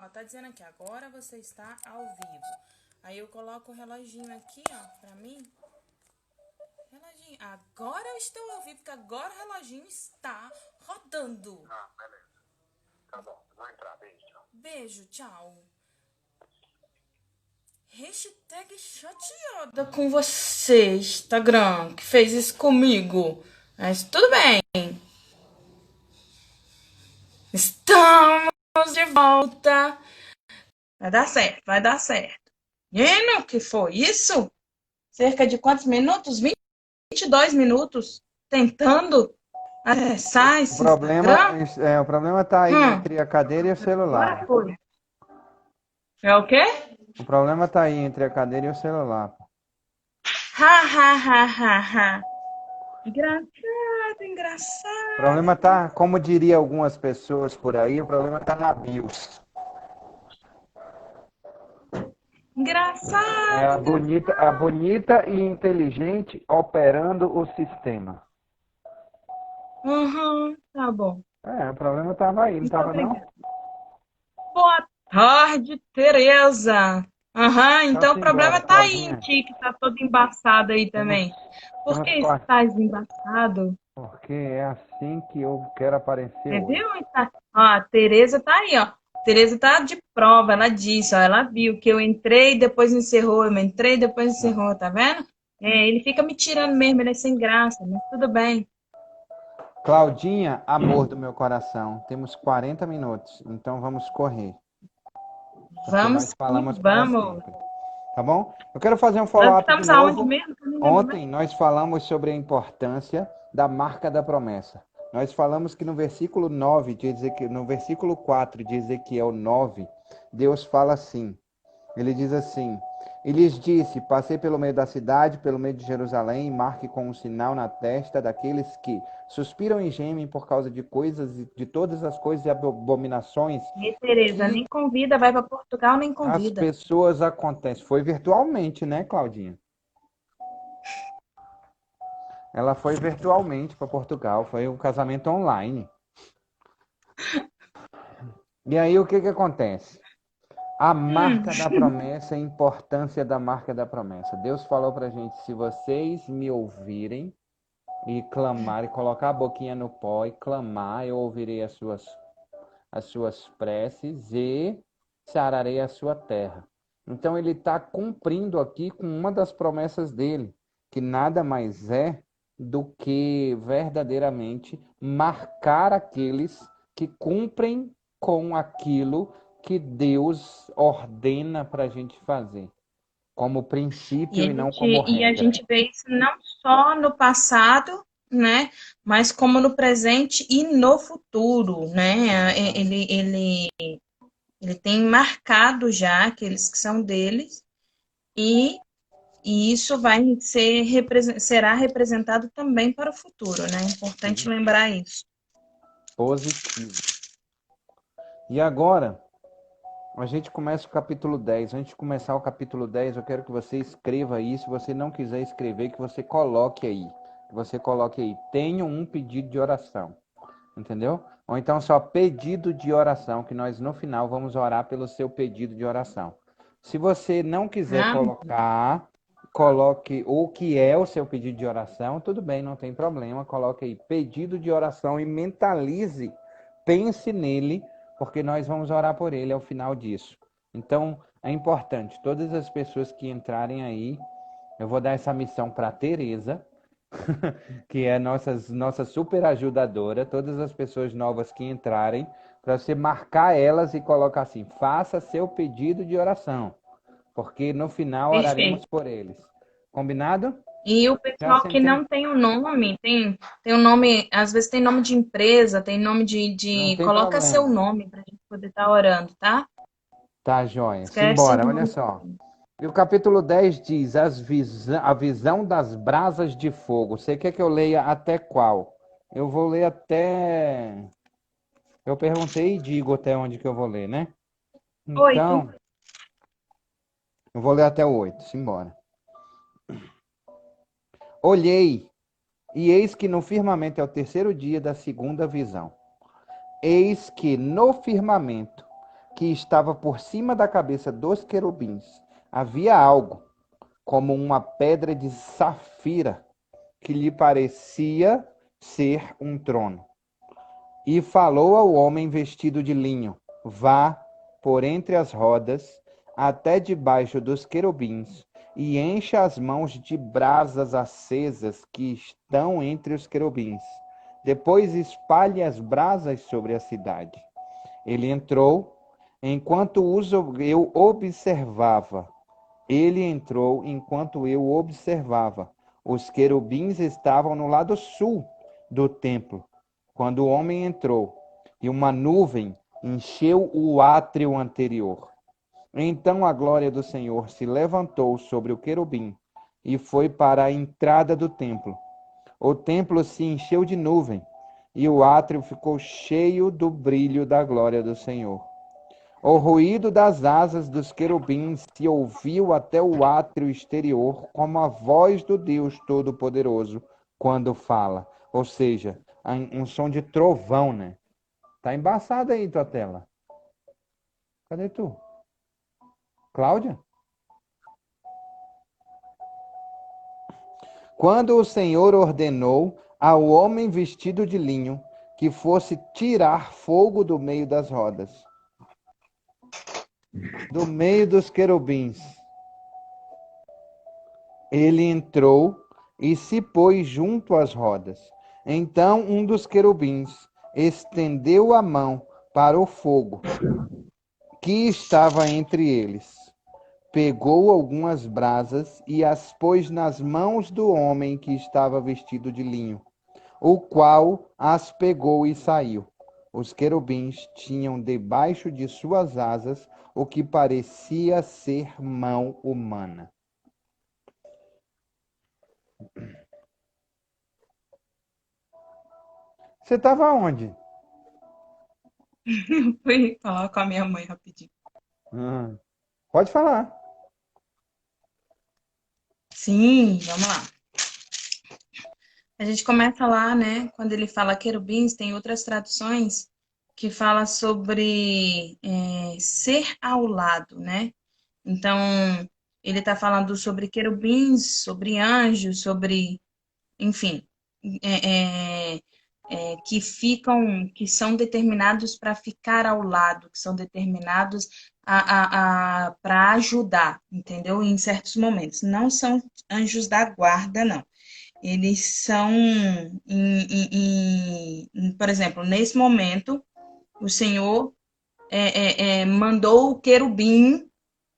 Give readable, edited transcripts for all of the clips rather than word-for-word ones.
Ó, tá dizendo aqui, agora você está ao vivo. Aí eu coloco o reloginho aqui, ó, pra mim. Reloginho, agora eu estou ao vivo, porque agora o reloginho está rodando. Ah, beleza. Tá bom, vou entrar, beijo, tchau. Beijo, tchau. Hashtag chateada com você, Instagram, que fez isso comigo. Mas tudo bem. Estamos de volta. Vai dar certo, vai dar certo. Menino, que foi isso? Cerca de quantos minutos? 22 minutos tentando acessar esse Instagram? O problema tá aí Hum, entre a cadeira e o agora celular. foi. É o quê? O problema tá aí entre a cadeira e o celular. Ha, ha, ha, ha, ha. Engraçado, O engraçado. problema tá, como diria algumas pessoas por aí, o problema tá na BIOS. É Engraçado, a engraçado. bonita e inteligente operando o sistema. Tá bom. O problema tava aí, não Muito tava não? obrigada. Boa tarde, Tereza. Então Então o problema simbora, tá aí em Claudinha. ti, que tá todo embaçado aí Temos, também. Por que temos quase. estás embaçado? Porque é assim que eu quero aparecer Você hoje. viu? Ó, a Tereza tá aí, ó. Tereza tá de prova, ela disse, ó, ela viu que eu entrei, depois encerrou, eu entrei, depois encerrou, tá vendo? É, ele fica me tirando mesmo, ele é sem graça, mas tudo bem. Claudinha, amor do meu coração, temos 40 minutos, então vamos correr, porque nós Vamos que falamos para vamos. sempre, tá bom? Eu quero fazer um Nós follow-up de estamos aonde novo. mesmo? Que eu não lembro mais. Ontem nós falamos sobre a importância da marca da promessa. Nós falamos que no versículo 9 de Ezequiel, no versículo 4 de Ezequiel 9, Deus fala assim. Ele diz assim: E lhes disse: Passei pelo meio da cidade, pelo meio de Jerusalém, e marque com um sinal na testa daqueles que suspiram e gemem por causa de coisas, de todas as coisas e abominações E Tereza, que nem convida, vai para Portugal, nem as convida. pessoas acontecem. Foi virtualmente, né, Claudinha? Ela foi virtualmente para Portugal, foi um casamento online. E aí o que que acontece? A marca da promessa, a importância da marca da promessa. Deus falou pra gente: se vocês me ouvirem e clamar, e colocar a boquinha no pó e clamar, eu ouvirei as suas preces e sararei a sua terra. Então ele está cumprindo aqui com uma das promessas dele, que nada mais é do que verdadeiramente marcar aqueles que cumprem com aquilo que Deus ordena para a gente fazer, como princípio e não como E a regra. gente vê isso não só no passado, né, mas como no presente e no futuro, né? Exatamente. Ele tem marcado já aqueles que são deles e, e isso será representado também para o futuro, né? É importante Sim, lembrar isso. positivo. E agora, a gente começa o capítulo 10. Antes de começar o capítulo 10, eu quero que você escreva aí. Se você não quiser escrever, que você coloque aí. Que você coloque aí. Tenho um pedido de oração. Entendeu? Ou então só pedido de oração, que nós no final vamos orar pelo seu pedido de oração. Se você não quiser Ah, colocar, coloque o que é o seu pedido de oração, tudo bem, não tem problema. Coloque aí pedido de oração e mentalize, pense nele, porque nós vamos orar por ele ao final disso. Então, é importante, todas as pessoas que entrarem aí, eu vou dar essa missão para a Tereza, que é nossa super ajudadora, todas as pessoas novas que entrarem, para você marcar elas e colocar assim: faça seu pedido de oração, porque no final oraremos perfeito. por eles. Combinado? E o Já pessoal que sentei? não tem o nome, tem um nome, às vezes tem nome de empresa, tem nome Não tem coloca seu problema. nome para a gente poder estar orando, tá? Tá, joia. Escreve seu Simbora, olha nome. só. E o capítulo 10 diz a visão das brasas de fogo. Você quer que eu leia até qual? Eu vou ler até. Eu perguntei e digo até onde que eu vou ler, né? 8. Então, eu vou ler até o 8, simbora. Olhei, e eis que no firmamento é o terceiro dia da segunda visão. Eis que no firmamento, que estava por cima da cabeça dos querubins havia algo como uma pedra de safira que lhe parecia ser um trono. E falou ao homem vestido de linho: vá por entre as rodas até debaixo dos querubins e encha as mãos de brasas acesas que estão entre os querubins. Depois espalhe as brasas sobre a cidade. Ele entrou enquanto eu observava. Ele entrou enquanto eu observava. Os querubins estavam no lado sul do templo, quando o homem entrou, e uma nuvem encheu o átrio anterior. Então a glória do Senhor se levantou sobre o querubim e foi para a entrada do templo. O templo se encheu de nuvem, e o átrio ficou cheio do brilho da glória do Senhor. O ruído das asas dos querubins se ouviu até o átrio exterior, como a voz do Deus Todo-Poderoso quando fala. Ou seja, um som de trovão, né? Tá embaçada aí tua tela. Cadê tu? Cláudia? Quando o Senhor ordenou ao homem vestido de linho que fosse tirar fogo do meio das rodas, do meio dos querubins, ele entrou e se pôs junto às rodas. Então um dos querubins estendeu a mão para o fogo que estava entre eles. Pegou algumas brasas e as pôs nas mãos do homem que estava vestido de linho, o qual as pegou e saiu. Os querubins tinham debaixo de suas asas o que parecia ser mão humana. Você estava onde? Fui falar com a minha mãe rapidinho. Pode falar. Sim, vamos lá. A gente começa lá, né? Quando ele fala querubins, tem outras traduções que fala sobre ser ao lado, né? Então, ele está falando sobre querubins, sobre anjos, sobre, enfim, é, que são determinados para ficar ao lado, que são determinados para ajudar, entendeu? Em certos momentos. Não são anjos da guarda, não. Eles são, por exemplo, nesse momento, o Senhor mandou o querubim,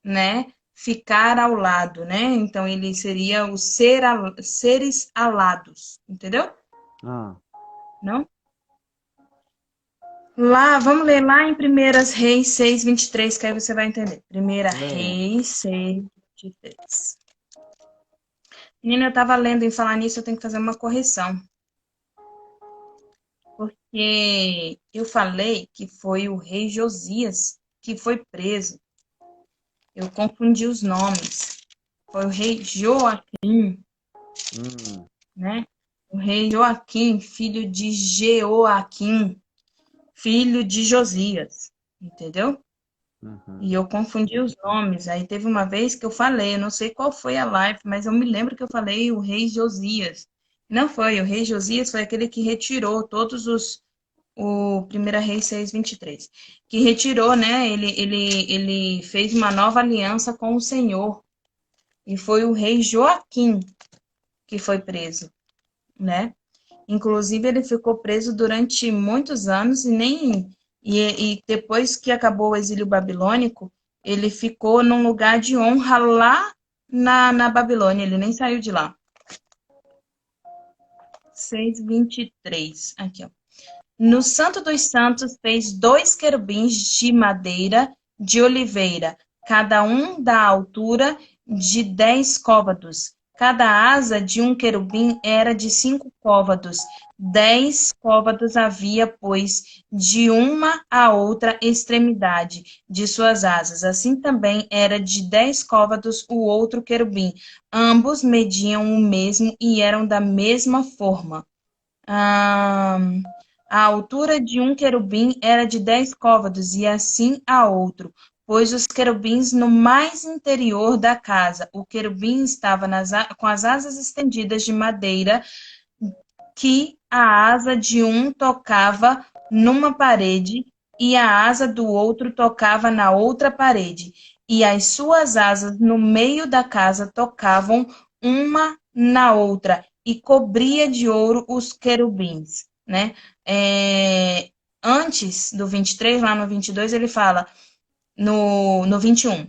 né, ficar ao lado, né? Então ele seria os seres alados, entendeu? Não? Lá, vamos ler lá em 1 Reis 6, 23, que aí você vai entender. 1 Reis 6, 23. Menina, eu estava lendo em falar nisso, eu tenho que fazer uma correção. Porque eu falei que foi o rei Josias que foi preso. Eu confundi os nomes. Foi o rei Joaquim, né? O rei Joaquim, filho de Jeoaquim, filho de Josias, entendeu? E eu confundi os nomes. Aí teve uma vez que eu falei, eu não sei qual foi a live, mas eu me lembro que eu falei o rei Josias. Não foi, o rei Josias foi aquele que retirou todos o 1 Reis 6, 23, que retirou, né? Ele fez uma nova aliança com o Senhor. E foi o rei Joaquim que foi preso, né? Inclusive, ele ficou preso durante muitos anos e depois que acabou o exílio babilônico, ele ficou num lugar de honra lá na Babilônia, ele nem saiu de lá. 6:23, aqui, ó. No Santo dos Santos fez 2 querubins de madeira de oliveira, cada um da altura de 10 côvados. Cada asa de um querubim era de 5 côvados. 10 côvados havia, pois, de uma a outra extremidade de suas asas. Assim também era de 10 côvados o outro querubim. Ambos mediam o mesmo e eram da mesma forma. A altura de um querubim era de 10 côvados, e assim a outro, pois os querubins no mais interior da casa. O querubim estava com as asas estendidas de madeira, que a asa de um tocava numa parede e a asa do outro tocava na outra parede, e as suas asas no meio da casa tocavam uma na outra, e cobria de ouro os querubins, né? Antes do 23, lá no 22, ele fala, no 21.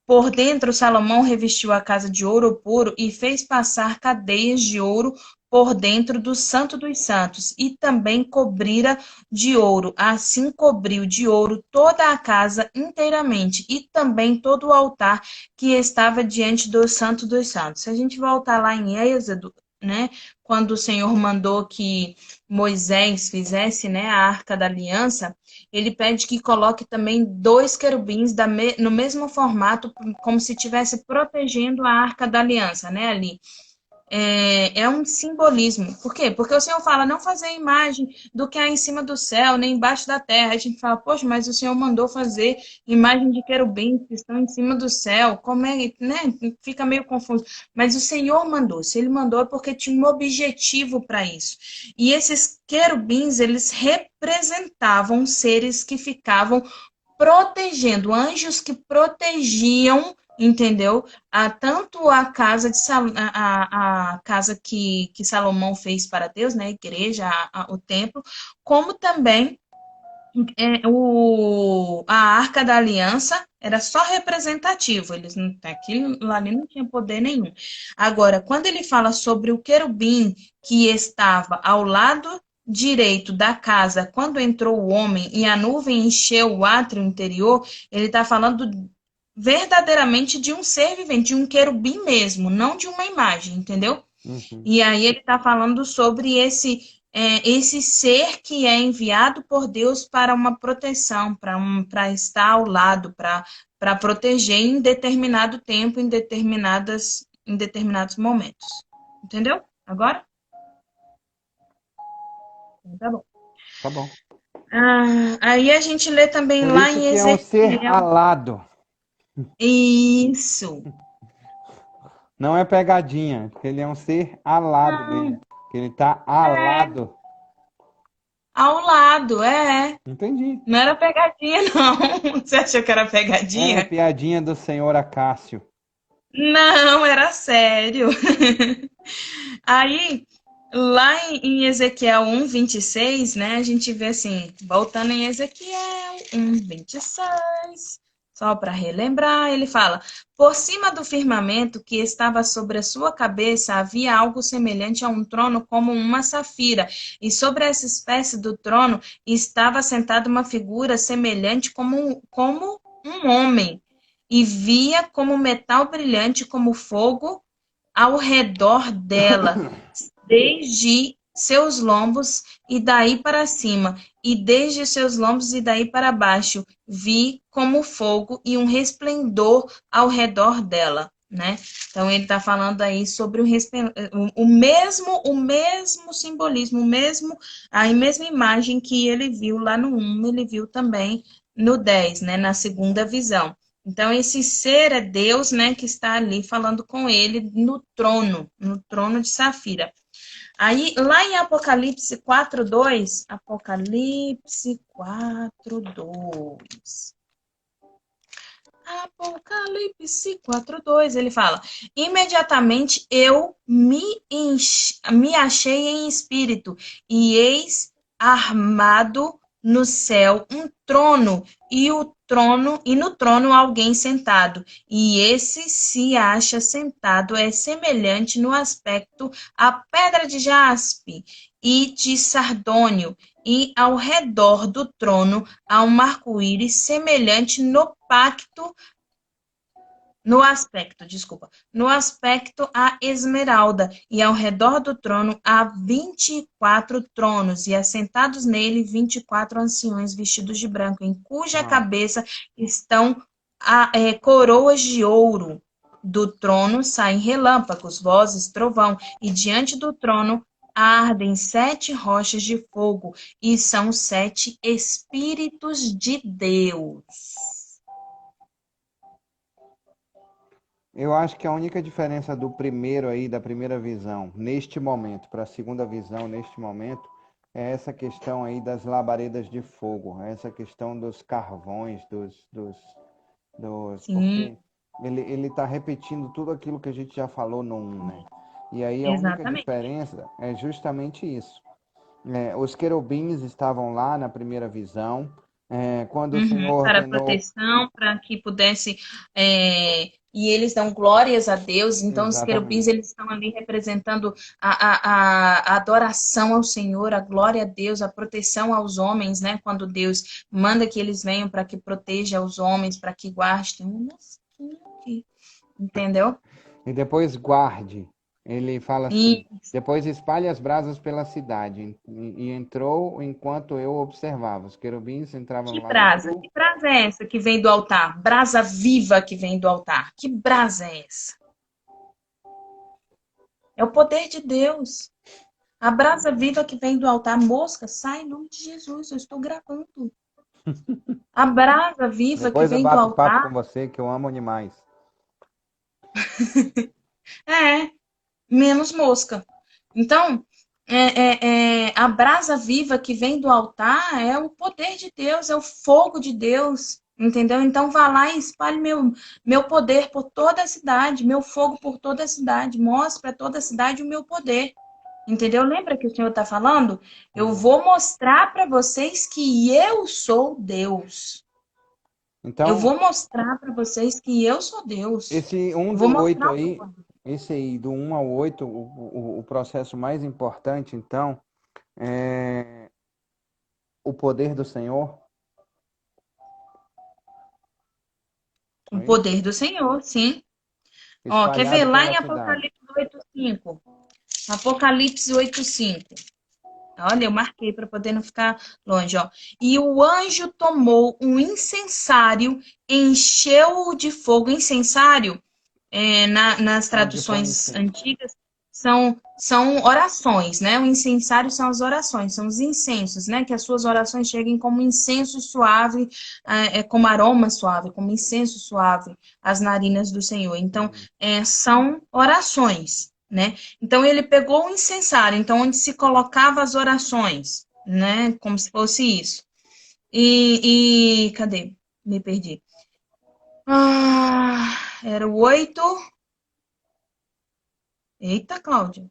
Por dentro, Salomão revestiu a casa de ouro puro e fez passar cadeias de ouro por dentro do Santo dos Santos, e também cobrira de ouro. Assim cobriu de ouro toda a casa inteiramente, e também todo o altar que estava diante do Santo dos Santos. Se a gente voltar lá em Êxodo, né, quando o Senhor mandou que Moisés fizesse, né, a Arca da Aliança, ele pede que coloque também 2 querubins no mesmo formato, como se estivesse protegendo a Arca da Aliança, né, ali. É um simbolismo. Por quê? Porque o Senhor fala, não fazer imagem do que há em cima do céu, nem embaixo da terra. A gente fala, poxa, mas o Senhor mandou fazer imagem de querubins que estão em cima do céu. Como é, né? Fica meio confuso. Mas o Senhor mandou. Se Ele mandou é porque tinha um objetivo para isso. E esses querubins, eles representavam seres que ficavam protegendo, anjos que protegiam, entendeu? Tanto a casa a casa que Salomão fez para Deus, né? A igreja, o templo, como também a Arca da Aliança era só representativo, eles não, aquilo lá ali não tinha poder nenhum. Agora, quando ele fala sobre o querubim que estava ao lado direito da casa, quando entrou o homem e a nuvem encheu o átrio interior, ele está falando verdadeiramente de um ser vivente, de um querubim mesmo, não de uma imagem, entendeu? Uhum. E aí ele está falando sobre esse ser que é enviado por Deus para uma proteção, para estar ao lado, para proteger em determinado tempo, em determinados momentos. Entendeu? Agora? Tá bom. Tá bom. Aí a gente lê também Por lá isso em que é um ser Ezequiel. alado. Isso. Não é pegadinha, porque ele é um ser alado mesmo. Que ele tá alado. Ao lado, é. Entendi. Não era pegadinha, não. Você achou que era É pegadinha? piadinha do senhor Acácio. Não, era sério. Aí, lá em Ezequiel 1:26, né, a gente vê assim, voltando em Ezequiel 1:26, só para relembrar, ele fala: por cima do firmamento que estava sobre a sua cabeça havia algo semelhante a um trono, como uma safira, e sobre essa espécie do trono estava sentada uma figura semelhante como um homem, e via como metal brilhante como fogo ao redor dela, desde seus lombos e daí para cima, e desde seus lombos e daí para baixo, vi como fogo e um resplendor ao redor dela, né? Então ele está falando aí sobre o mesmo simbolismo, a mesma imagem que ele viu lá no 1, ele viu também no 10, né? Na segunda visão. Então, esse ser é Deus, né, que está ali falando com ele no trono de Safira. Aí, lá em Apocalipse 4:2, Apocalipse 4:2. Apocalipse 4:2, ele fala: imediatamente eu me achei em espírito, e eis armado no céu um trono, e no trono alguém sentado, e esse se acha sentado é semelhante no aspecto à pedra de jaspe e de sardônio, e ao redor do trono há um arco-íris semelhante no aspecto à esmeralda, e ao redor do trono há 24 tronos, e assentados nele 24 anciões vestidos de branco, em cuja Uau. cabeça estão coroas de ouro. Do trono saem relâmpagos, vozes, trovão, e diante do trono ardem 7 rochas de fogo, e são 7 Espíritos de Deus. Eu acho que a única diferença do primeiro aí, da primeira visão, neste momento, para a segunda visão, neste momento, é essa questão aí das labaredas de fogo, essa questão dos carvões, Sim, porque ele está repetindo tudo aquilo que a gente já falou no 1, né? E aí a única exatamente. diferença é justamente isso. Os querubins estavam lá na primeira visão, quando o Uhum, Senhor para ordenou, proteção, para que pudesse, e eles dão glórias a Deus, então os querubins exatamente. eles estão ali representando a adoração ao Senhor, a glória a Deus, a proteção aos homens, né? Quando Deus manda que eles venham para que proteja os homens, para que guarde, tem um mosquinho aqui, entendeu? E depois guarde. Ele fala assim: E depois espalhe as brasas pela cidade. E entrou enquanto eu observava. Os querubins entravam lá no sul. que brasa é essa que vem do altar? Brasa viva que vem do altar. Que brasa é essa? É o poder de Deus. A brasa viva que vem do altar, mosca, sai em nome de Jesus, eu estou gravando. A brasa viva que Depois eu vem do bato papo com altar você, que eu amo animais. é menos mosca. Então, a brasa viva que vem do altar é o poder de Deus, é o fogo de Deus, entendeu? Então, vá lá e espalhe meu poder por toda a cidade, meu fogo por toda a cidade, mostre para toda a cidade o meu poder. Entendeu? Lembra que o Senhor está falando? Eu Uhum. vou mostrar para vocês que eu sou Deus. Eu Então, vou mostrar para vocês que eu sou Deus. esse um Eu vou do 8 mostrar o meu aí, poder. esse aí, do 1 ao 8, o processo mais importante, então, é o poder do Senhor. O Foi isso? poder do Senhor, sim. Ó, quer ver Espalhado lá pela em cidade. Apocalipse 8:5? Apocalipse 8:5. Olha, eu marquei para poder não ficar longe, ó. E o anjo tomou um incensário, encheu-o de fogo. Incensário nas Onde põe traduções incenso. antigas, são orações, né? O incensário são as orações, são os incensos, né? Que as suas orações cheguem como incenso suave, como aroma suave, como incenso suave às narinas do Senhor. Então, Hum. são orações, né? Então, ele pegou o incensário, então, onde se colocava as orações, né? Como se fosse isso. Cadê? Me perdi. Era o 8. Eita, Cláudia.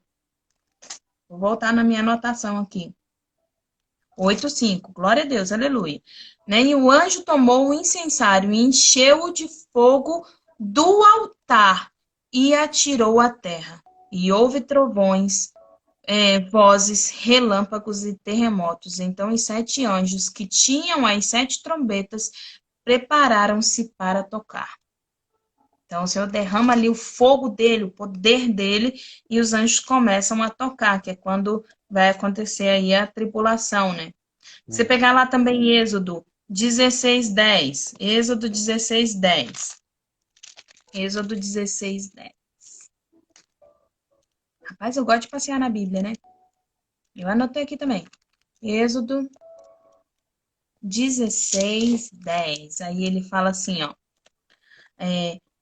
Vou voltar na minha anotação aqui. 8:5. Glória a Deus, aleluia. Né? E o anjo tomou o incensário e encheu-o de fogo do altar e atirou à terra. E houve trovões, vozes, relâmpagos e terremotos. Então os 7 anjos que tinham as 7 trombetas prepararam-se para tocar. Então, o Senhor derrama ali o fogo dele, o poder dele, e os anjos começam a tocar, que é quando vai acontecer aí a tribulação, né? Você Uhum. pegar lá também Êxodo 16:10. Êxodo 16:10. Êxodo 16:10. Rapaz, eu gosto de passear na Bíblia, né? Eu anotei aqui também. Êxodo 16:10. Aí ele fala assim, ó.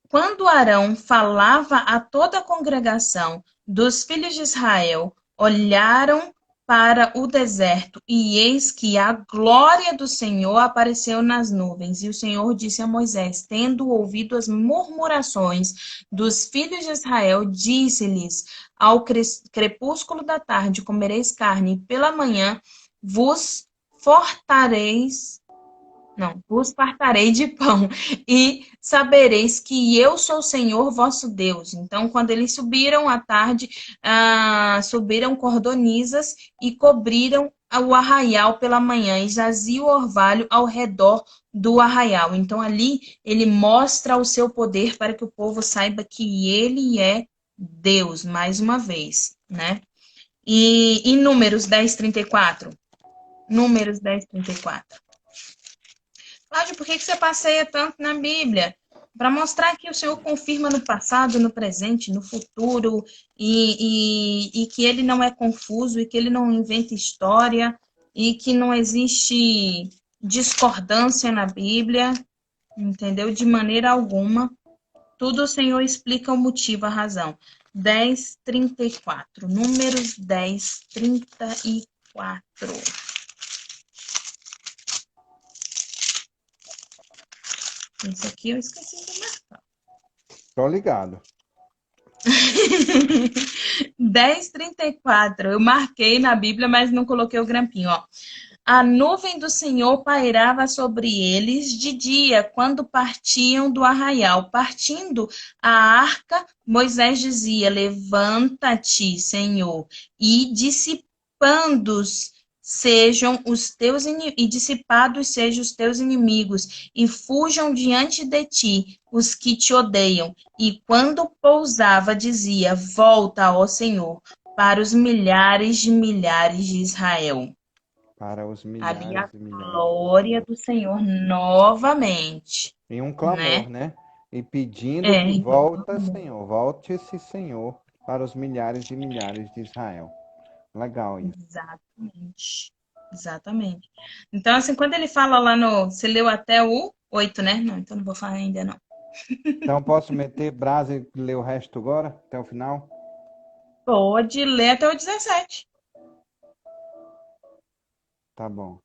Quando Arão falava a toda a congregação dos filhos de Israel, olharam para o deserto, e eis que a glória do Senhor apareceu nas nuvens. E o Senhor disse a Moisés, tendo ouvido as murmurações dos filhos de Israel, disse-lhes: ao crepúsculo da tarde comereis carne, e pela manhã vos fartareis. Não, vos fartarei de pão e sabereis que eu sou o Senhor vosso Deus. Então, quando eles subiram à tarde, subiram cordonizas e cobriram o arraial pela manhã e jazia o orvalho ao redor do arraial. Então, ali ele mostra o seu poder para que o povo saiba que ele é Deus, mais uma vez, né? E Números 10:34. Números 10:34. Cláudio, por que você passeia tanto na Bíblia? para mostrar que o Senhor confirma no passado, no presente, no futuro, e que ele não é confuso, e que ele não inventa história, e que não existe discordância na Bíblia, entendeu? De maneira alguma. Tudo o Senhor explica o motivo, a razão. 10:34. Números 10:34. Esse aqui eu esqueci de marcar. Tô ligado. 10:34. Eu marquei na Bíblia, mas não coloquei o grampinho, ó. A nuvem do Senhor pairava sobre eles de dia, quando partiam do arraial. Partindo a arca, Moisés dizia: Levanta-te, Senhor, e dissipados sejam os teus inimigos, e fujam diante de ti os que te odeiam. E quando pousava, dizia: Volta, ó Senhor, para os milhares de Israel. Para os Ali a milhares e milhares de glória Israel. do Senhor novamente, Em um né? clamor, né? E pedindo É, que então, volta, Senhor, volte-se, Senhor, para os milhares e milhares de Israel. Legal isso. exatamente. Exatamente. Então, assim, quando ele fala lá no. Você leu até o 8, né? Não, então não vou falar ainda, não. Então posso meter brasa e ler o resto agora, até o final? Pode ler até o 17. Tá bom.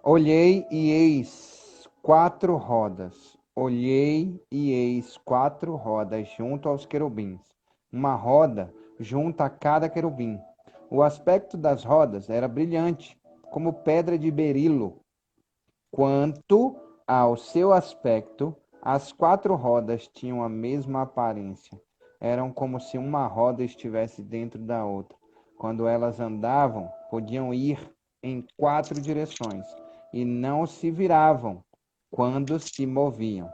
Olhei e eis 4 rodas. Olhei e eis 4 rodas junto aos querubins. Uma roda junto a cada querubim. O aspecto das rodas era brilhante, como pedra de berilo. Quanto ao seu aspecto, as 4 rodas tinham a mesma aparência. Eram como se uma roda estivesse dentro da outra. Quando elas andavam, podiam ir em 4 direções e não se viravam quando se moviam.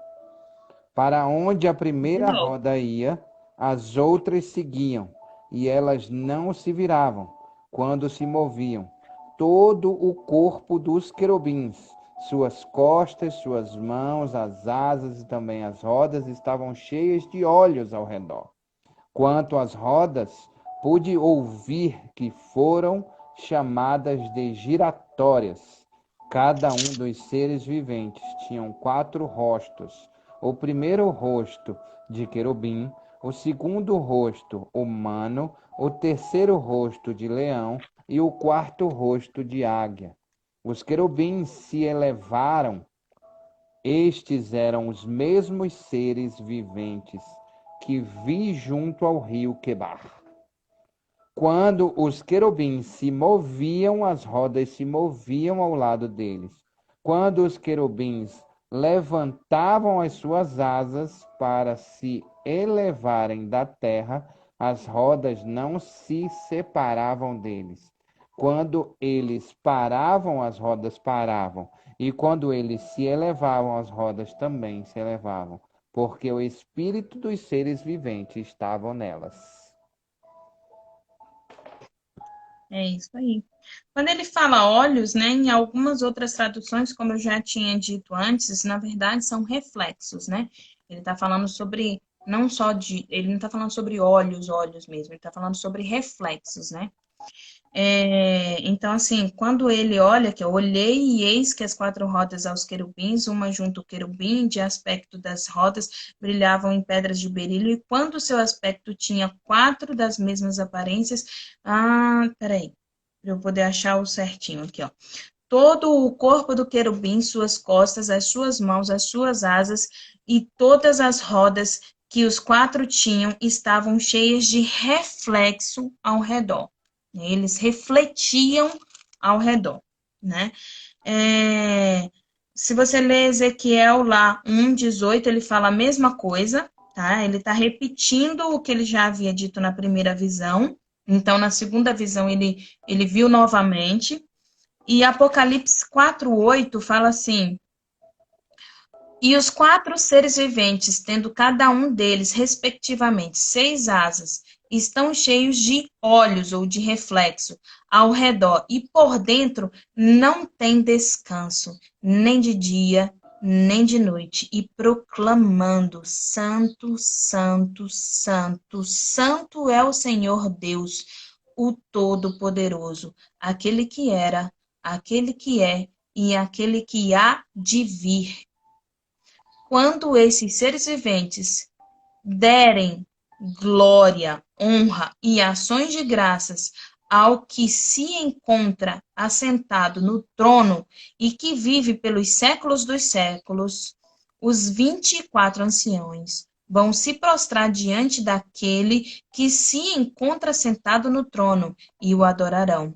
Para onde a De primeira novo. roda ia, as outras seguiam, e elas não se viravam quando se moviam. Todo o corpo dos querubins, suas costas, suas mãos, as asas e também as rodas estavam cheias de olhos ao redor. Quanto às rodas, pude ouvir que foram chamadas de giratórias. Cada um dos seres viventes tinha 4 rostos. O primeiro rosto de querubim, o segundo rosto humano, o terceiro rosto de leão e o quarto rosto de águia. Os querubins se elevaram. Estes eram os mesmos seres viventes que vi junto ao rio Quebar. Quando os querubins se moviam, as rodas se moviam ao lado deles. Quando os querubins levantavam as suas asas para se elevarem da terra, as rodas não se separavam deles. Quando eles paravam, as rodas paravam. E quando eles se elevavam, as rodas também se elevavam, porque o espírito dos seres viventes estava nelas. É isso aí. Quando ele fala olhos, né, em algumas outras traduções, como eu já tinha dito antes, na verdade são reflexos, né? Ele está falando sobre, não só de, ele não está falando sobre olhos mesmo, ele está falando sobre reflexos, né? Então, assim, quando ele olha, que eu olhei e eis que as 4 rodas aos querubins, uma junto ao querubim, de aspecto das rodas, brilhavam em pedras de berilo, e quando o seu aspecto tinha 4 das mesmas aparências. Peraí, para eu poder achar o certinho aqui, ó. Todo o corpo do querubim, suas costas, as suas mãos, as suas asas e todas as rodas que os 4 tinham estavam cheias de reflexo ao redor. Eles refletiam ao redor, né? Se você ler Ezequiel lá 1:18, ele fala a mesma coisa, tá? Ele está repetindo o que ele já havia dito na primeira visão. Então, na segunda visão, ele viu novamente. E Apocalipse 4:8 fala assim: E os 4 seres viventes, tendo cada um deles, respectivamente, 6 asas, estão cheios de olhos ou de reflexo ao redor, e por dentro não tem descanso, nem de dia, nem de noite, e proclamando: Santo, Santo, Santo, Santo é o Senhor Deus, o Todo-Poderoso, aquele que era, aquele que é e aquele que há de vir. Quando esses seres viventes derem glória, honra e ações de graças ao que se encontra assentado no trono e que vive pelos séculos dos séculos, os 24 anciões vão se prostrar diante daquele que se encontra sentado no trono e o adorarão,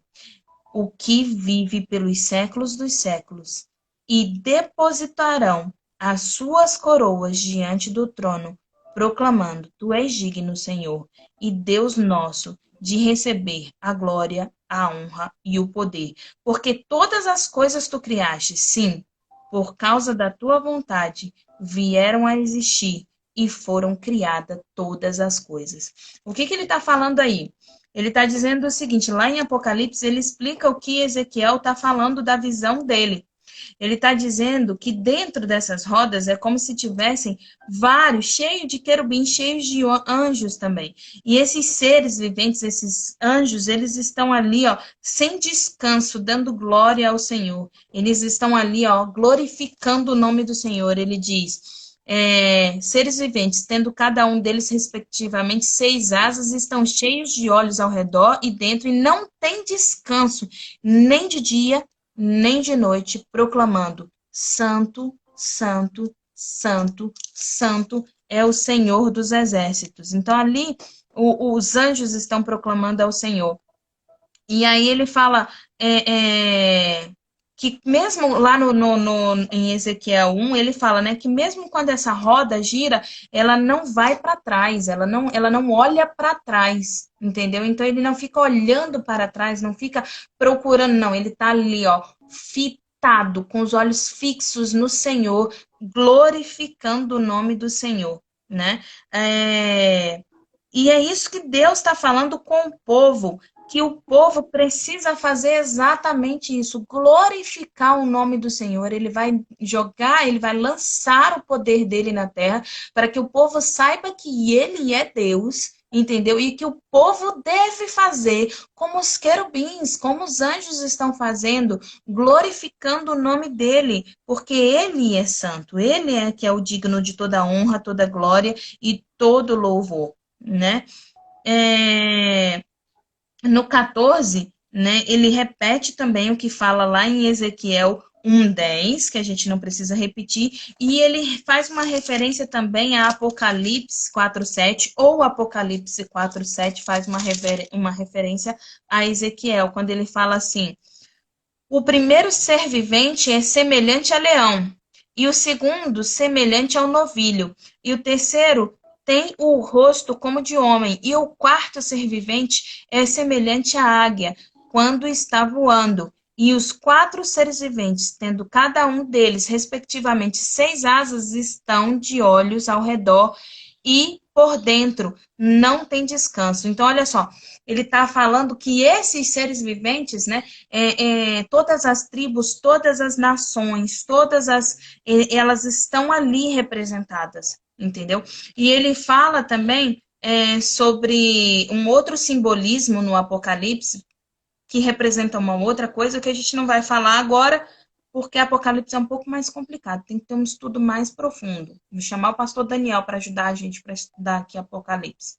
o que vive pelos séculos dos séculos, e depositarão as suas coroas diante do trono, proclamando: Tu és digno, Senhor, e Deus nosso, de receber a glória, a honra e o poder. Porque todas as coisas tu criaste, sim, por causa da tua vontade, vieram a existir e foram criadas todas as coisas. O que ele está falando aí? Ele está dizendo o seguinte, lá em Apocalipse, ele explica o que Ezequiel está falando da visão dele. Ele está dizendo que dentro dessas rodas é como se tivessem vários, cheios de querubins, cheios de anjos também. E esses seres viventes, esses anjos, eles estão ali, ó, sem descanso, dando glória ao Senhor. Eles estão ali, ó, glorificando o nome do Senhor. Ele diz... seres viventes, tendo cada um deles, respectivamente, 6 asas, estão cheios de olhos ao redor e dentro, e não tem descanso, nem de dia, nem de noite, proclamando: Santo, Santo, Santo, Santo é o Senhor dos exércitos. Então, ali, os anjos estão proclamando ao Senhor. E aí ele fala que mesmo lá em Ezequiel 1, ele fala, né, que mesmo quando essa roda gira, ela não vai para trás, ela não olha para trás, entendeu? Então ele não fica olhando para trás, não fica procurando, não, ele está ali, ó, fitado, com os olhos fixos no Senhor, glorificando o nome do Senhor, né? E é isso que Deus está falando com o povo, que o povo precisa fazer exatamente isso, glorificar o nome do Senhor. Ele vai jogar, ele vai lançar o poder dele na terra, para que o povo saiba que ele é Deus, entendeu? E que o povo deve fazer como os querubins, como os anjos estão fazendo, glorificando o nome dele, porque ele é santo, ele é que é o digno de toda honra, toda glória e todo louvor, né? No 14, né, ele repete também o que fala lá em Ezequiel 1:10, que a gente não precisa repetir, e ele faz uma referência também a Apocalipse 4:7, ou Apocalipse 4:7 faz uma referência a Ezequiel, quando ele fala assim: o primeiro ser vivente é semelhante a leão, e o segundo semelhante ao novilho, e o terceiro tem o rosto como de homem, e o quarto ser vivente é semelhante à águia, quando está voando. E os 4 seres viventes, tendo cada um deles, respectivamente, 6 asas, estão de olhos ao redor e por dentro não tem descanso. Então, olha só, ele está falando que esses seres viventes, né, todas as tribos, todas as nações, elas estão ali representadas, entendeu? E ele fala também sobre um outro simbolismo no Apocalipse, que representa uma outra coisa que a gente não vai falar agora, porque Apocalipse é um pouco mais complicado, tem que ter um estudo mais profundo. Vou chamar o pastor Daniel para ajudar a gente para estudar aqui Apocalipse.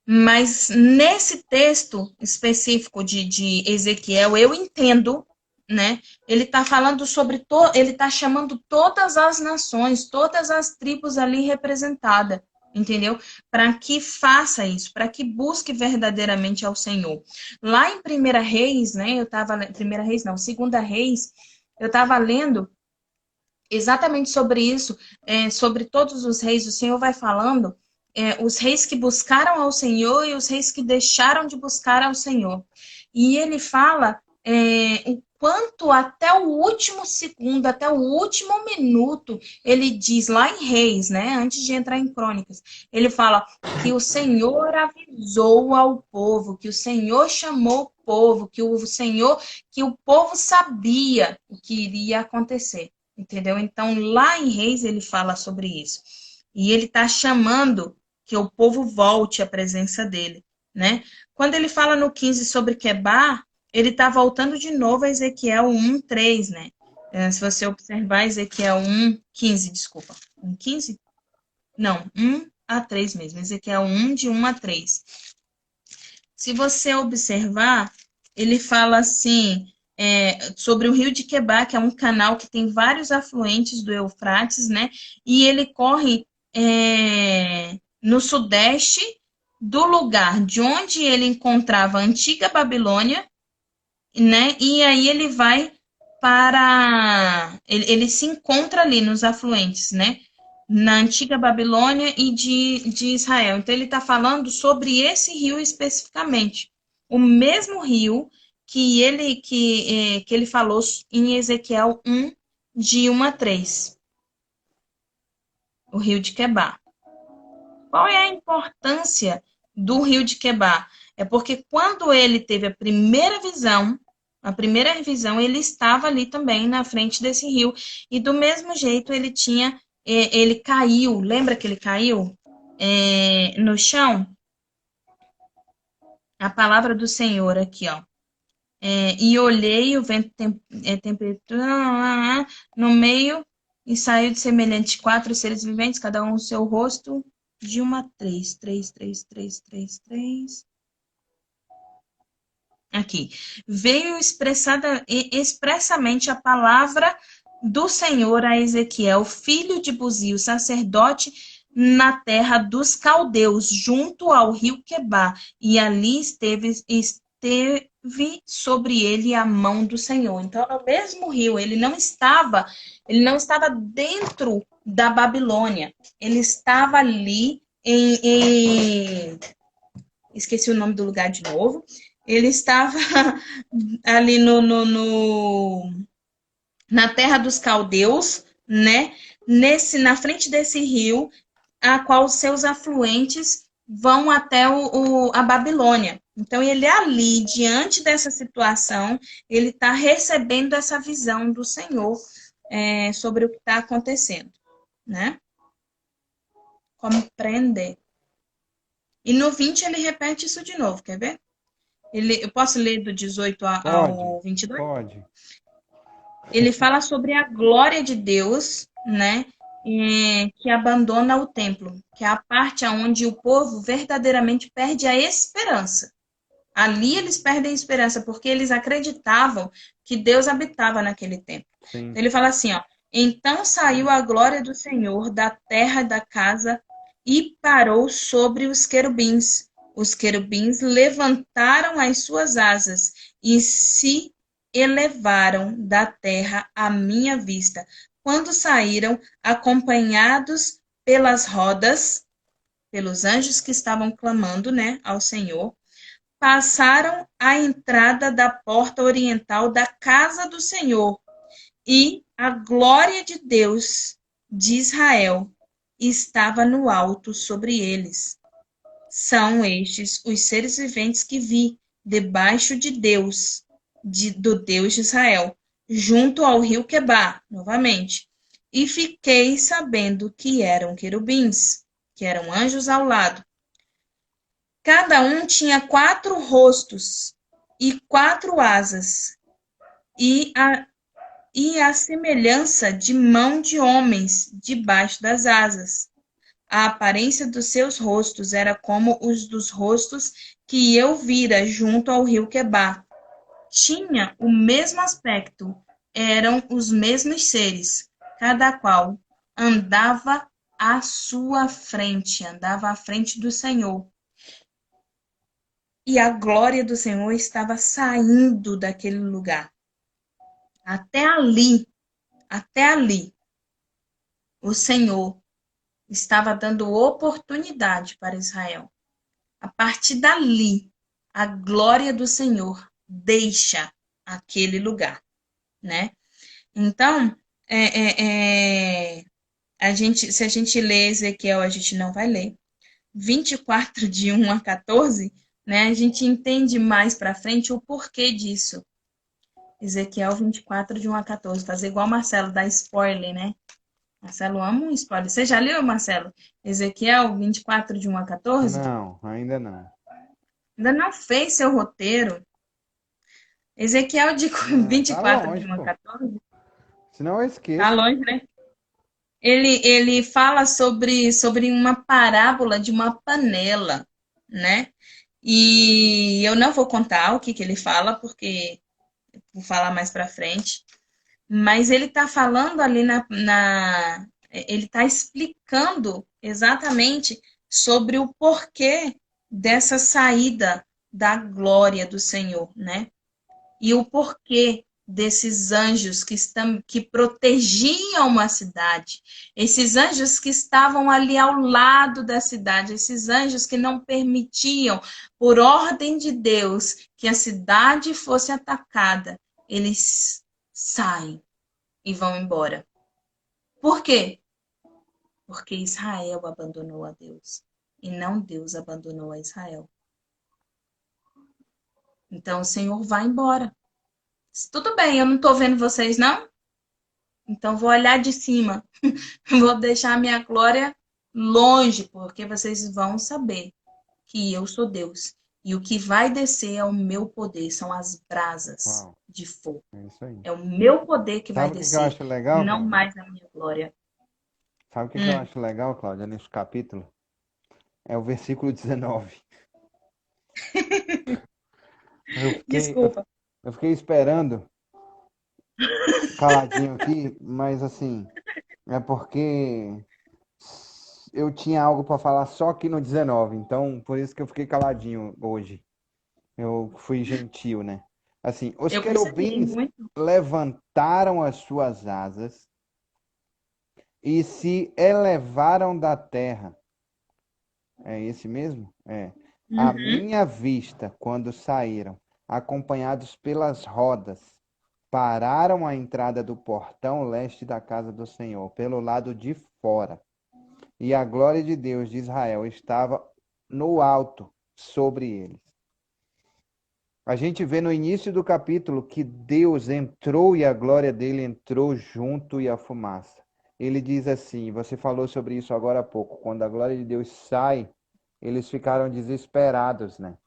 Mas nesse texto específico de Ezequiel, eu entendo, né? Ele está falando sobre, ele está chamando todas as nações, todas as tribos ali representadas, entendeu? Para que faça isso, para que busque verdadeiramente ao Senhor. Lá em Primeira Reis, né? Primeira Reis não, Segunda Reis, eu estava lendo exatamente sobre isso, sobre todos os reis. O Senhor vai falando os reis que buscaram ao Senhor e os reis que deixaram de buscar ao Senhor. E ele fala o quanto até o último segundo, até o último minuto, ele diz lá em Reis, né, antes de entrar em Crônicas, ele fala que o Senhor avisou ao povo, que o Senhor chamou o povo, que o povo sabia o que iria acontecer. Entendeu? Então, lá em Reis, ele fala sobre isso. E ele está chamando que o povo volte à presença dele, né? Quando ele fala no 15 sobre Quebar, ele está voltando de novo a Ezequiel 1:3, né? Se você observar Ezequiel 1:15, desculpa. 1:15? Não, 1-3 mesmo. Ezequiel 1, de 1-3. Se você observar, ele fala assim, sobre o rio de Quebar, que é um canal que tem vários afluentes do Eufrates, né? E ele corre no sudeste do lugar de onde ele encontrava a antiga Babilônia, né? E aí ele vai para... Ele se encontra ali nos afluentes, né? Na antiga Babilônia e de Israel. Então, ele está falando sobre esse rio especificamente. O mesmo rio que ele falou em Ezequiel 1, de 1-3. O rio de Quebar. Qual é a importância do rio de Quebar? É porque quando ele teve a primeira visão, ele estava ali também na frente desse rio. E do mesmo jeito ele caiu. Lembra que ele caiu no chão? A palavra do Senhor aqui, ó. E olhei o vento temperatura no meio e saiu de semelhante 4 seres viventes, cada um o seu rosto, de 1-3. 3. Aqui. Veio expressamente a palavra do Senhor a Ezequiel, filho de Buzio, sacerdote, na terra dos caldeus, junto ao rio Quebar, e ali esteve sobre ele a mão do Senhor. Então, no mesmo rio, ele não estava dentro da Babilônia, ele estava ali esqueci o nome do lugar de novo. Ele estava ali na terra dos caldeus, né? Na frente desse rio, a qual seus afluentes vão até a Babilônia. Então, ele ali, diante dessa situação, ele está recebendo essa visão do Senhor sobre o que está acontecendo, né? Compreender. E no 20 ele repete isso de novo, quer ver? Eu posso ler do 18 ao 22? Pode. Ele fala sobre a glória de Deus, né? Que abandona o templo, que é a parte onde o povo verdadeiramente perde a esperança. Ali eles perdem a esperança, porque eles acreditavam que Deus habitava naquele templo. Então, ele fala assim, ó. Então saiu a glória do Senhor da terra da casa e parou sobre os querubins. Os querubins levantaram as suas asas e se elevaram da terra à minha vista. Quando saíram, acompanhados pelas rodas, pelos anjos que estavam clamando, né, ao Senhor, passaram a entrada da porta oriental da casa do Senhor, e a glória de Deus de Israel estava no alto sobre eles. São estes os seres viventes que vi debaixo de Deus, do Deus de Israel, junto ao rio Quebar, novamente, e fiquei sabendo que eram querubins, que eram anjos ao lado. Cada um tinha 4 rostos e 4 asas, e a semelhança de mão de homens debaixo das asas. A aparência dos seus rostos era como os dos rostos que eu vira junto ao rio Quebar. Tinha o mesmo aspecto, eram os mesmos seres, cada qual andava à sua frente, andava à frente do Senhor. E a glória do Senhor estava saindo daquele lugar. Até ali, o Senhor estava dando oportunidade para Israel. A partir dali, a glória do Senhor deixa aquele lugar, né? Então, se a gente lê Ezequiel, a gente não vai ler. 24, de 1-14, né? A gente entende mais para frente o porquê disso. Ezequiel 24, de 1 a 14. Fazer igual o Marcelo, dar spoiler, né? Marcelo ama um spoiler. Você já leu, Marcelo? Ezequiel 24, de 1 a 14? Não, ainda não. Ainda não fez seu roteiro? Ezequiel de Não, tá 24, de longe, 1 a pô. 14? Senão eu Tá esqueço. longe, né? Ele fala sobre uma parábola de uma panela, né? E eu não vou contar o que ele fala, porque vou falar mais para frente. Mas ele está falando ali ele está explicando exatamente sobre o porquê dessa saída da glória do Senhor, né? E o porquê desses anjos que protegiam uma cidade, esses anjos que estavam ali ao lado da cidade, esses anjos que não permitiam, por ordem de Deus, que a cidade fosse atacada, eles saem e vão embora. Por quê? Porque Israel abandonou a Deus e não Deus abandonou a Israel. Então o Senhor vai embora. Tudo bem, eu não estou vendo vocês, não? Então vou olhar de cima. Vou deixar a minha glória longe, porque vocês vão saber que eu sou Deus. E o que vai descer é o meu poder, são as brasas Uau, de fogo. é isso aí. É o meu poder que vai Sabe o que que eu descer, acho legal, não Cláudia? mais a minha glória. Sabe o que que eu Hum, acho legal, Cláudia, nesse capítulo? É o versículo 19. Eu fiquei, eu, desculpa. eu fiquei esperando caladinho aqui, mas assim, é porque eu tinha algo para falar só aqui no 19, então por isso que eu fiquei caladinho hoje. Eu fui gentil, né? Assim, os Eu percebi querubins muito. levantaram as suas asas e se elevaram da terra. É esse mesmo? É. À Uhum. minha vista, quando saíram, acompanhados pelas rodas, pararam à entrada do portão leste da casa do Senhor, pelo lado de fora. E a glória de Deus de Israel estava no alto sobre eles. A gente vê no início do capítulo que Deus entrou e a glória dele entrou junto e a fumaça. Ele diz assim, você falou sobre isso agora há pouco, quando a glória de Deus sai, eles ficaram desesperados, né?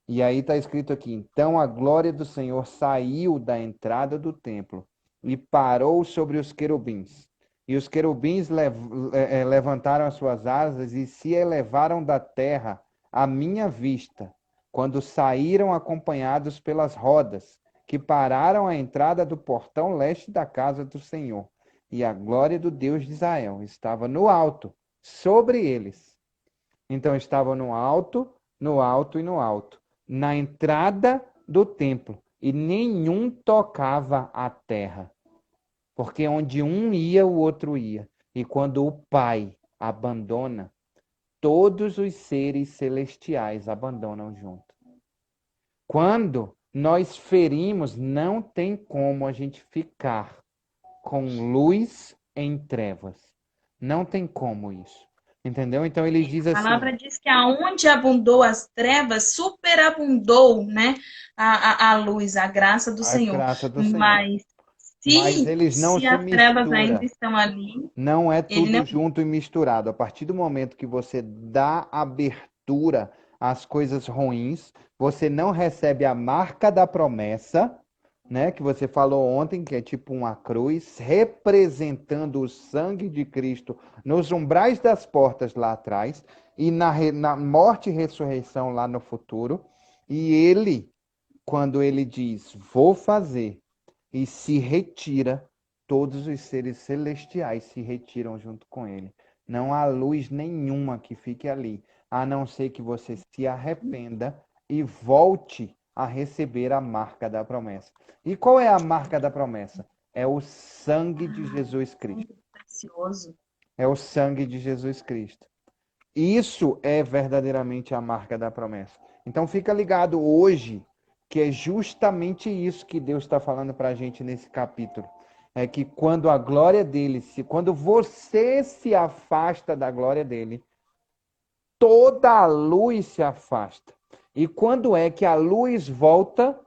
E aí está escrito aqui: então a glória do Senhor saiu da entrada do templo e parou sobre os querubins. E os querubins levantaram as suas asas e se elevaram da terra à minha vista, quando saíram acompanhados pelas rodas, que pararam à entrada do portão leste da casa do Senhor. E a glória do Deus de Israel estava no alto, sobre eles. Então estavam no alto, no alto e no alto, na entrada do templo, e nenhum tocava a terra, porque onde um ia, o outro ia. E quando o Pai abandona, todos os seres celestiais abandonam junto. Quando nós ferimos, não tem como a gente ficar com luz em trevas. Não tem como isso. Entendeu? Então ele diz A assim: palavra diz que aonde abundou as trevas, superabundou, né, a luz, a graça do a Senhor. graça do Senhor. Mas Mas se, eles não se se as trevas ainda misturam. estão ali, Não é ele tudo não. junto e misturado. A partir do momento que você dá abertura às coisas ruins, você não recebe a marca da promessa, né? Que você falou ontem, que é tipo uma cruz, representando o sangue de Cristo nos umbrais das portas lá atrás e na morte e ressurreição lá no futuro. E ele, quando ele diz, vou fazer, e se retira, todos os seres celestiais se retiram junto com ele. Não há luz nenhuma que fique ali, a não ser que você se arrependa e volte a receber a marca da promessa. E qual é a marca da promessa? É o sangue de Jesus Cristo. Sangue precioso. É o sangue de Jesus Cristo. Isso é verdadeiramente a marca da promessa. Então fica ligado hoje, que é justamente isso que Deus está falando para a gente nesse capítulo. É que quando a glória dele, quando você se afasta da glória dele, toda a luz se afasta. E quando é que a luz volta?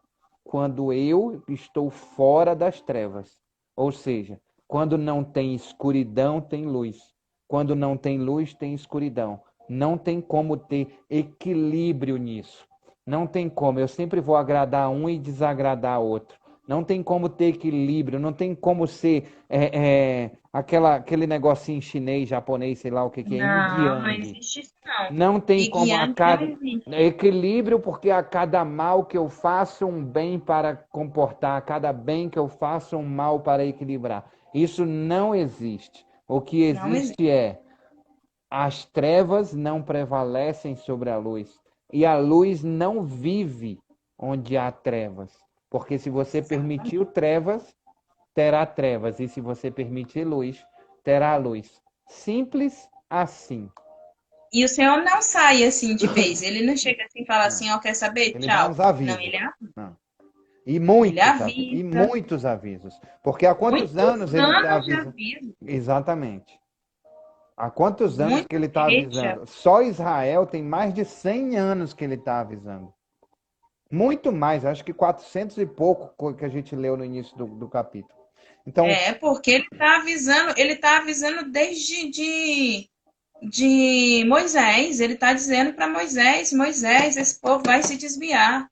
quando eu estou fora das trevas. Ou seja, quando não tem escuridão, tem luz. Quando não tem luz, tem escuridão. Não tem como ter equilíbrio nisso. Não tem como. Eu sempre vou agradar um e desagradar outro. Não tem como ter equilíbrio. Não tem como ser aquele negocinho chinês, japonês, sei lá o que é, yin e Não, não yang. existe isso, não. Não tem E como a Yang não cada existe. equilíbrio, porque a cada mal que eu faço, um bem para comportar, a cada bem que eu faço, um mal para equilibrar. Isso não existe. O que Não existe. existe é as trevas não prevalecem sobre a luz e a luz não vive onde há trevas. Porque se você permitiu trevas, terá trevas, e se você permitir luz, terá luz. Simples assim. E o Senhor não sai assim de vez. Ele não chega assim e fala Não. assim, ó, quer saber? Ele dá Tchau. uns Não, avisos. Não. ele E avisa. muitos avisos. Porque há quantos anos Muitos ele está anos de avisando? aviso. Exatamente. Há quantos anos que Muita ele está igreja. avisando? Só Israel tem mais de 100 anos que ele está avisando. Muito mais, acho que 400 e pouco que a gente leu no início do capítulo. Então, É, porque ele tá avisando desde de Moisés. Ele está dizendo para Moisés, Moisés, esse povo vai se desviar.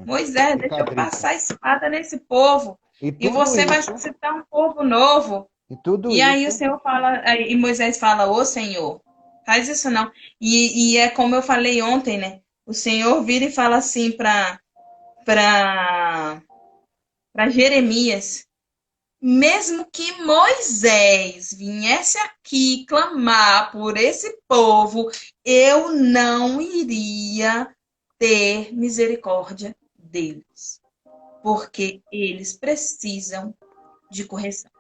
Moisés, deixa fica eu triste. passar a espada nesse povo. E E tudo você vai isso, suscitar um povo novo. e tudo E aí o isso, Senhor fala, e Moisés fala, ô Senhor, faz isso não. E é como eu falei ontem, né? O Senhor vira e fala assim para Jeremias, mesmo que Moisés viesse aqui clamar por esse povo, eu não iria ter misericórdia deles, porque eles precisam de correção.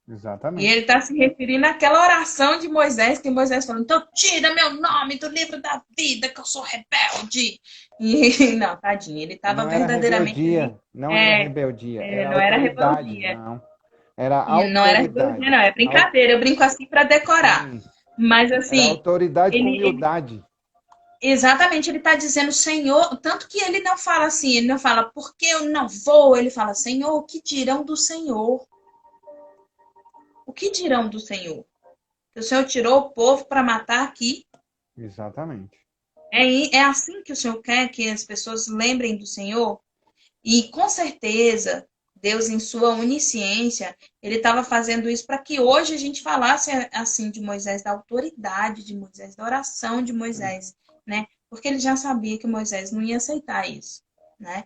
E exatamente. ele está se referindo àquela oração de Moisés, que Moisés falou, então tira meu nome do livro da vida, que eu sou rebelde. E não, tadinho, ele E estava não era verdadeiramente ali. rebeldia, não era rebeldia, era Não era autoridade, rebeldia. não. Era E não era rebeldia, autoridade. não, é brincadeira, eu brinco assim para decorar. Sim, Mas era assim, autoridade com ele humildade. exatamente, ele está dizendo, Senhor, tanto que ele não fala assim, ele não fala, porque eu não vou, ele fala, Senhor, o que dirão do Senhor? O que dirão do Senhor? Que o Senhor tirou o povo para matar aqui. Exatamente. É assim que o Senhor quer que as pessoas lembrem do Senhor? E com certeza, Deus, em sua onisciência, ele estava fazendo isso para que hoje a gente falasse assim de Moisés, da autoridade de Moisés, da oração de Moisés, né? Porque ele já sabia que Moisés não ia aceitar isso, né?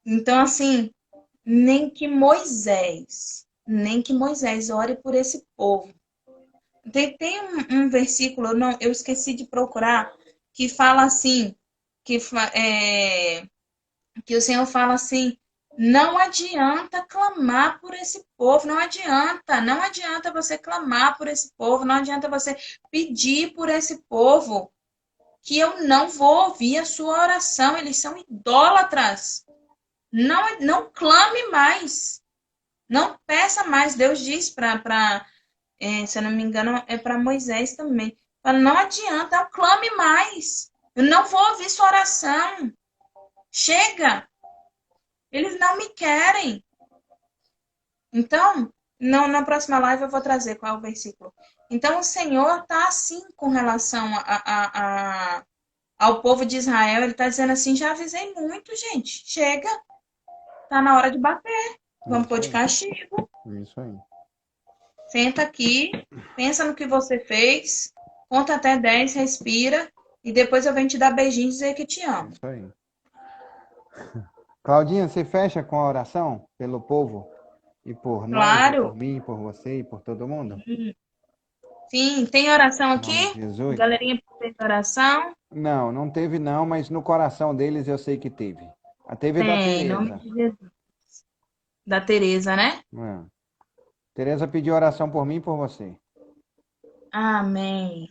Então, assim, nem que Moisés ore por esse povo. Tem um versículo, eu esqueci de procurar, que fala assim, que, que o Senhor fala assim, não adianta clamar por esse povo, não adianta você clamar por esse povo, não adianta você pedir por esse povo, que eu não vou ouvir a sua oração, eles são idólatras. Não clame mais, não peça mais. Deus diz se eu não me engano, é para Moisés também. Fala, não adianta, não clame mais. Eu não vou ouvir sua oração. Chega. Eles não me querem. Então, não, na próxima live eu vou trazer qual é o versículo. Então, o Senhor está assim com relação ao povo de Israel. Ele está dizendo assim: já avisei muito, gente. Chega. Está na hora de bater. Vamos pôr de castigo. Isso aí. Senta aqui, pensa no que você fez, conta até 10, respira, e depois eu venho te dar beijinho e dizer que te amo. Isso aí. Claudinha, você fecha com a oração pelo povo e por nós, e Claro. por mim, e por você e por todo mundo? Sim, tem oração Em aqui? nome de Jesus? Galerinha, fez oração? Não, não teve não, mas no coração deles eu sei que teve. Teve da Tem, em nome Tereza. de Jesus. Da Tereza, né? Tereza pediu oração por mim e por você. Amém.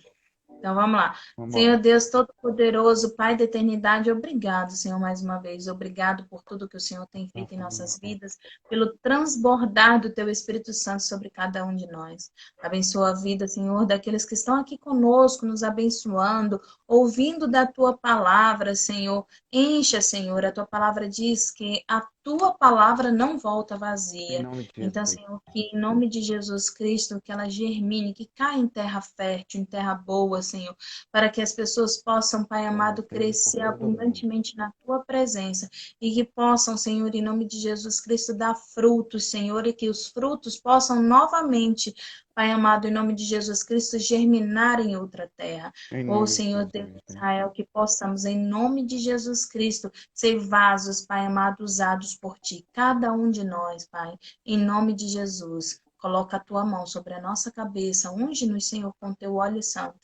Então vamos lá. Vamos Senhor embora. Deus Todo-Poderoso, Pai da eternidade, obrigado, Senhor, mais uma vez. Obrigado por tudo que o Senhor tem feito em nossas vidas, pelo transbordar do Teu Espírito Santo sobre cada um de nós. Abençoa a vida, Senhor, daqueles que estão aqui conosco, nos abençoando, ouvindo da Tua palavra, Senhor. Encha, Senhor, a Tua palavra diz que a Tua palavra não volta Em vazia. nome de Então, Jesus. Senhor, que em nome de Jesus Cristo, que ela germine, que caia em terra fértil, em terra boa, Senhor, para que as pessoas possam, Pai Glória amado, seja por crescer todo mundo. abundantemente na Tua presença e que possam, Senhor, em nome de Jesus Cristo, dar frutos, Senhor, e que os frutos possam novamente, Pai amado, em nome de Jesus Cristo, germinar em outra terra. Em Ou, nome de Senhor Deus Jesus, de né? Israel, que possamos, em nome de Jesus Cristo, ser vasos, Pai amado, usados por Ti, cada um de nós, Pai. Em nome de Jesus, coloca a tua mão sobre a nossa cabeça, unge-nos, Senhor, com teu óleo santo.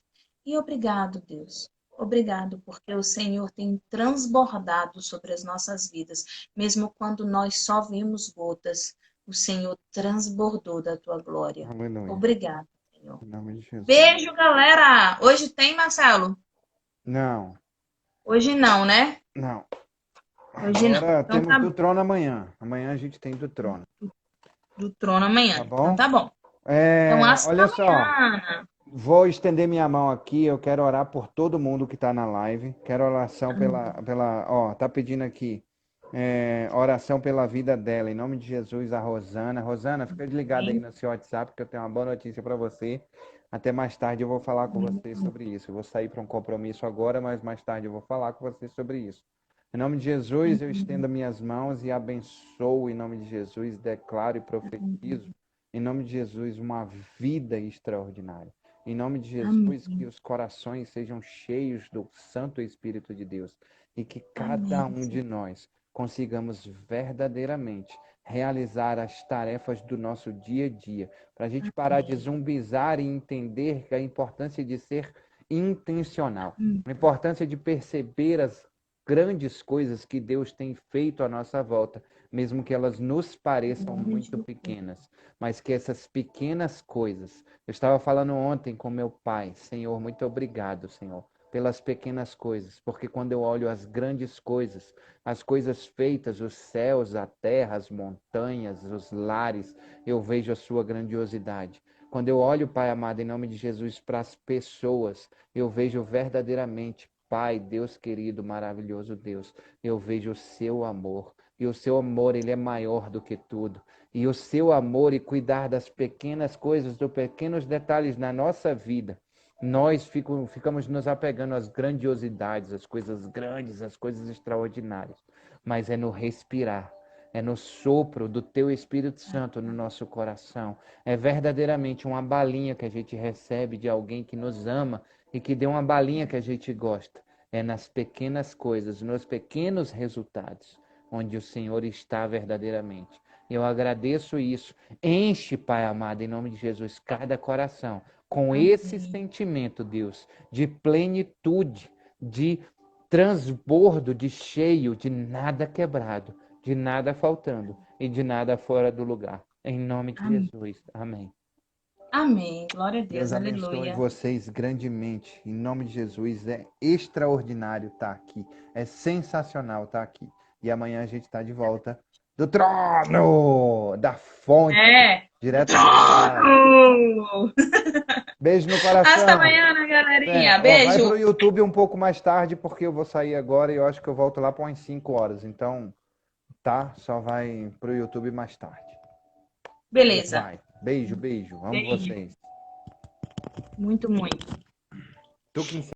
E obrigado, Deus. Obrigado, porque o Senhor tem transbordado sobre as nossas vidas, mesmo quando nós só vimos gotas, o Senhor transbordou da tua glória. Aleluia. Obrigado, Senhor. Em nome de Jesus. Beijo, galera! Hoje tem, Marcelo? Não, Hoje não, né? não. Hoje não. Agora Então temos tá do trono amanhã. Amanhã a gente tem do trono. do trono amanhã. Tá Então bom? tá bom. Então hasta Olha só. amanhã. Vou estender minha mão aqui. Eu quero orar por todo mundo que está na live. Quero oração ó, tá pedindo aqui. Oração pela vida dela. Em nome de Jesus, a Rosana. Rosana, fica ligada aí Amém. no seu WhatsApp que eu tenho uma boa notícia para você. Até mais tarde eu vou falar com você sobre isso. Eu vou sair para um compromisso agora, mas mais tarde eu vou falar com você sobre isso. Em nome de Jesus, eu estendo minhas mãos e abençoo. Em nome de Jesus, declaro e profetizo. Em nome de Jesus, uma vida extraordinária. Em nome de Jesus, que Amém. os corações sejam cheios do Santo Espírito de Deus e que cada Amém, um de Senhor. nós consigamos verdadeiramente realizar as tarefas do nosso dia a dia, para a gente parar de Amém. zumbizar e entender a importância de ser intencional, Hum, a importância de perceber as grandes coisas que Deus tem feito à nossa volta, mesmo que elas nos pareçam Glória a muito Jesus. pequenas, mas que essas pequenas coisas. Eu estava falando ontem com meu pai, Senhor, muito obrigado, Senhor, pelas pequenas coisas, porque quando eu olho as grandes coisas, as coisas feitas, os céus, a terra, as montanhas, os lares, eu vejo a sua grandiosidade. Quando eu olho, Pai amado, em nome de Jesus, para as pessoas, eu vejo verdadeiramente, Pai, Deus querido, maravilhoso Deus, eu vejo o seu amor. E o seu amor, ele é maior do que tudo. E o seu amor e cuidar das pequenas coisas, dos pequenos detalhes na nossa vida, nós ficamos nos apegando às grandiosidades, às coisas grandes, às coisas extraordinárias. Mas é no respirar, é no sopro do teu Espírito Santo no nosso coração. É verdadeiramente uma balinha que a gente recebe de alguém que nos ama e que deu uma balinha que a gente gosta. É nas pequenas coisas, nos pequenos resultados, onde o Senhor está verdadeiramente. Eu agradeço isso. Enche, Pai amado, em nome de Jesus, cada coração com esse Amém. sentimento, Deus, de plenitude, de transbordo, de cheio, de nada quebrado, de nada faltando e de nada fora do lugar. Em nome de Amém. Jesus. Amém. Amém. Glória a Deus Deus. abençoe Aleluia. vocês grandemente. Em nome de Jesus, é extraordinário estar aqui. É sensacional estar aqui. E amanhã a gente está de volta do trono, da fonte, É. Do direto do Pai. trono. Beijo no Hasta coração. amanhã, galerinha. Ó, vai Beijo. pro YouTube um pouco mais tarde, porque eu vou sair agora e eu acho que eu volto lá para umas 5 horas. Então, tá? Só vai pro YouTube mais tarde. Deus Beleza. vai. Beijo, beijo. Amo Beijo. vocês. Muito, muito. Tu que